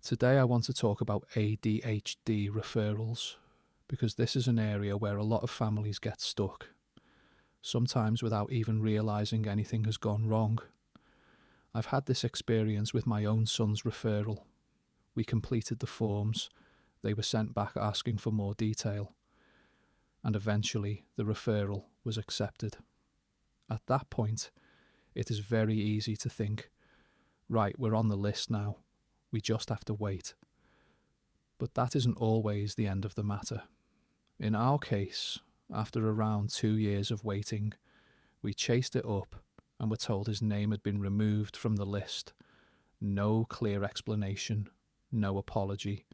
Today I want to talk about ADHD referrals, because this is an area where a lot of families get stuck, sometimes without even realising anything has gone wrong. I've had this experience with my own son's referral. We completed the forms, they were sent back asking for more detail, and eventually the referral was accepted. At that point, it is very easy to think, right, we're on the list now. We just have to wait. But that isn't always the end of the matter. In our case, after around 2 years of waiting, we chased it up and were told his name had been removed from the list. No clear explanation, no apology,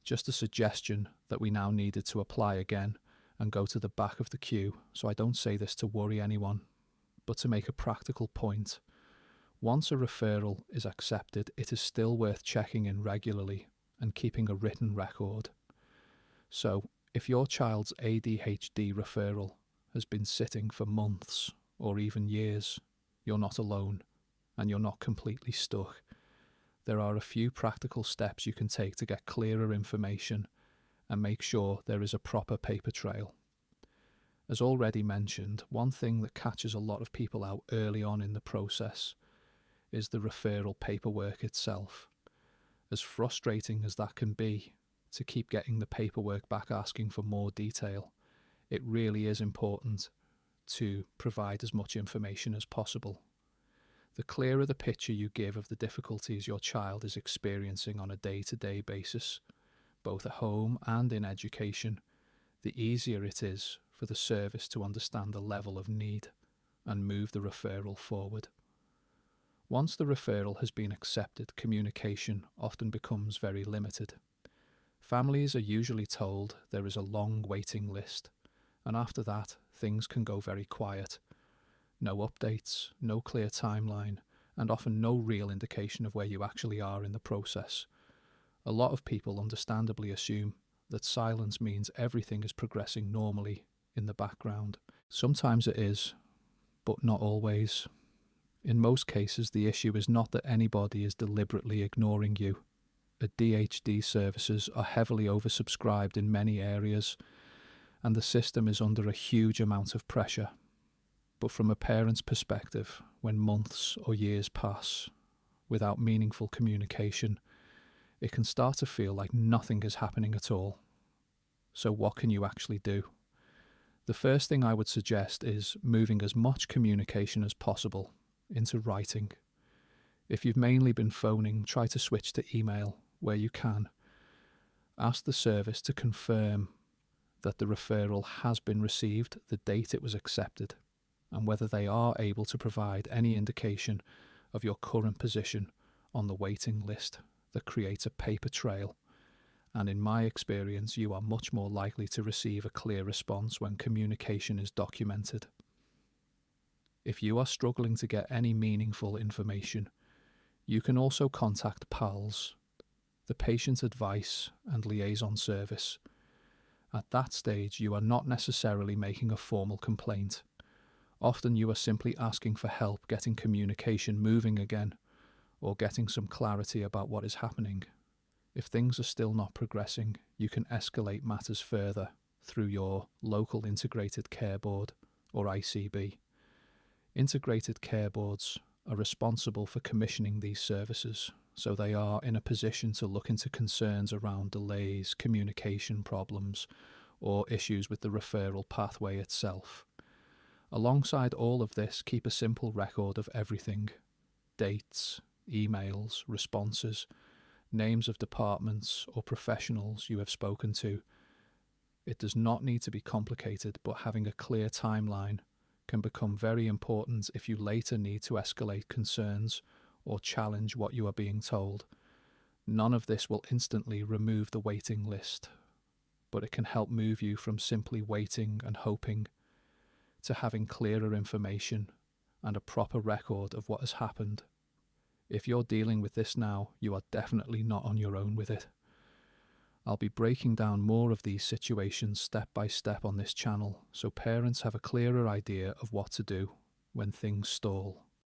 just a suggestion that we now needed to apply again and go to the back of the queue. So I don't say this to worry anyone, but to make a practical point. Once a referral is accepted, it is still worth checking in regularly and keeping a written record. So, if your child's ADHD referral has been sitting for months or even years, you're not alone and you're not completely stuck. There are a few practical steps you can take to get clearer information and make sure there is a proper paper trail. As already mentioned, one thing that catches a lot of people out early on in the process is the referral paperwork itself. As frustrating as that can be, to keep getting the paperwork back asking for more detail, it really is important to provide as much information as possible. The clearer the picture you give of the difficulties your child is experiencing on a day-to-day basis, both at home and in education, the easier it is for the service to understand the level of need and move the referral forward. Once the referral has been accepted, communication often becomes very limited. Families are usually told there is a long waiting list, and after that, things can go very quiet. No updates, no clear timeline, and often no real indication of where you actually are in the process. A lot of people understandably assume that silence means everything is progressing normally in the background. Sometimes it is, but not always. In most cases, the issue is not that anybody is deliberately ignoring you. ADHD services are heavily oversubscribed in many areas, and the system is under a huge amount of pressure. But from a parent's perspective, when months or years pass without meaningful communication, it can start to feel like nothing is happening at all. So what can you actually do? The first thing I would suggest is moving as much communication as possible into writing. If you've mainly been phoning, try to switch to email where you can. Ask the service to confirm that the referral has been received, the date it was accepted, and whether they are able to provide any indication of your current position on the waiting list that creates a paper trail. And in my experience, you are much more likely to receive a clear response when communication is documented. If you are struggling to get any meaningful information, you can also contact PALS, the Patient Advice and Liaison Service. At that stage, you are not necessarily making a formal complaint. Often you are simply asking for help getting communication moving again, or getting some clarity about what is happening. If things are still not progressing, you can escalate matters further through your local Integrated Care Board, or ICB. Integrated Care Boards are responsible for commissioning these services, so they are in a position to look into concerns around delays, communication problems, or issues with the referral pathway itself. Alongside all of this, keep a simple record of everything: dates, emails, responses, names of departments or professionals you have spoken to. It does not need to be complicated, but having a clear timeline can become very important if you later need to escalate concerns or challenge what you are being told. None of this will instantly remove the waiting list, but it can help move you from simply waiting and hoping to having clearer information and a proper record of what has happened. If you're dealing with this now, you are definitely not on your own with it. I'll be breaking down more of these situations step by step on this channel, so parents have a clearer idea of what to do when things stall.